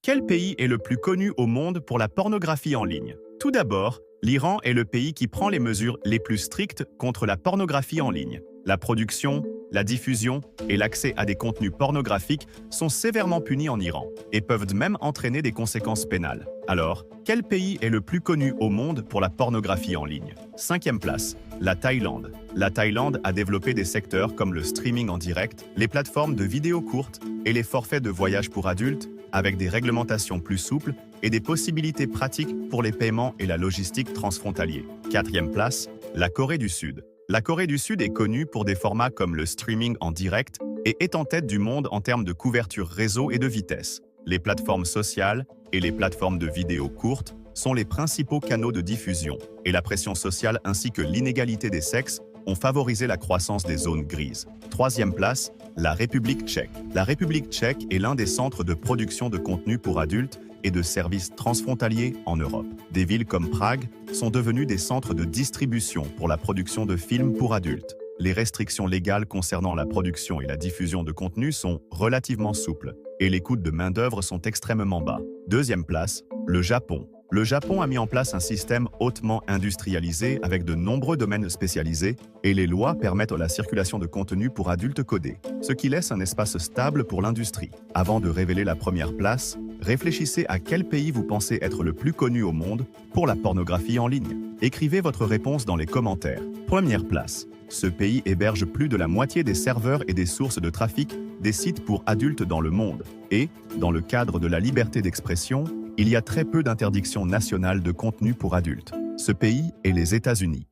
Quel pays est le plus connu au monde pour la pornographie en ligne? Tout d'abord, l'Iran est le pays qui prend les mesures les plus strictes contre la pornographie en ligne. La production, la diffusion et l'accès à des contenus pornographiques sont sévèrement punis en Iran et peuvent même entraîner des conséquences pénales. Alors, quel pays est le plus connu au monde pour la pornographie en ligne? 5e place, la Thaïlande. La Thaïlande a développé des secteurs comme le streaming en direct, les plateformes de vidéos courtes et les forfaits de voyage pour adultes, avec des réglementations plus souples et des possibilités pratiques pour les paiements et la logistique transfrontalier. 4e place, la Corée du Sud. La Corée du Sud est connue pour des formats comme le streaming en direct et est en tête du monde en termes de couverture réseau et de vitesse. Les plateformes sociales et les plateformes de vidéos courtes sont les principaux canaux de diffusion, et la pression sociale ainsi que l'inégalité des sexes ont favorisé la croissance des zones grises. 3e place, la République tchèque. La République tchèque est l'un des centres de production de contenu pour adultes et de services transfrontaliers en Europe. Des villes comme Prague sont devenues des centres de distribution pour la production de films pour adultes. Les restrictions légales concernant la production et la diffusion de contenu sont relativement souples, et les coûts de main-d'œuvre sont extrêmement bas. 2e place, le Japon. Le Japon a mis en place un système hautement industrialisé avec de nombreux domaines spécialisés et les lois permettent la circulation de contenu pour adultes codés, ce qui laisse un espace stable pour l'industrie. Avant de révéler la première place, réfléchissez à quel pays vous pensez être le plus connu au monde pour la pornographie en ligne. Écrivez votre réponse dans les commentaires. Première place. Ce pays héberge plus de la moitié des serveurs et des sources de trafic des sites pour adultes dans le monde. Et, dans le cadre de la liberté d'expression, il y a très peu d'interdictions nationales de contenu pour adultes. Ce pays est les États-Unis.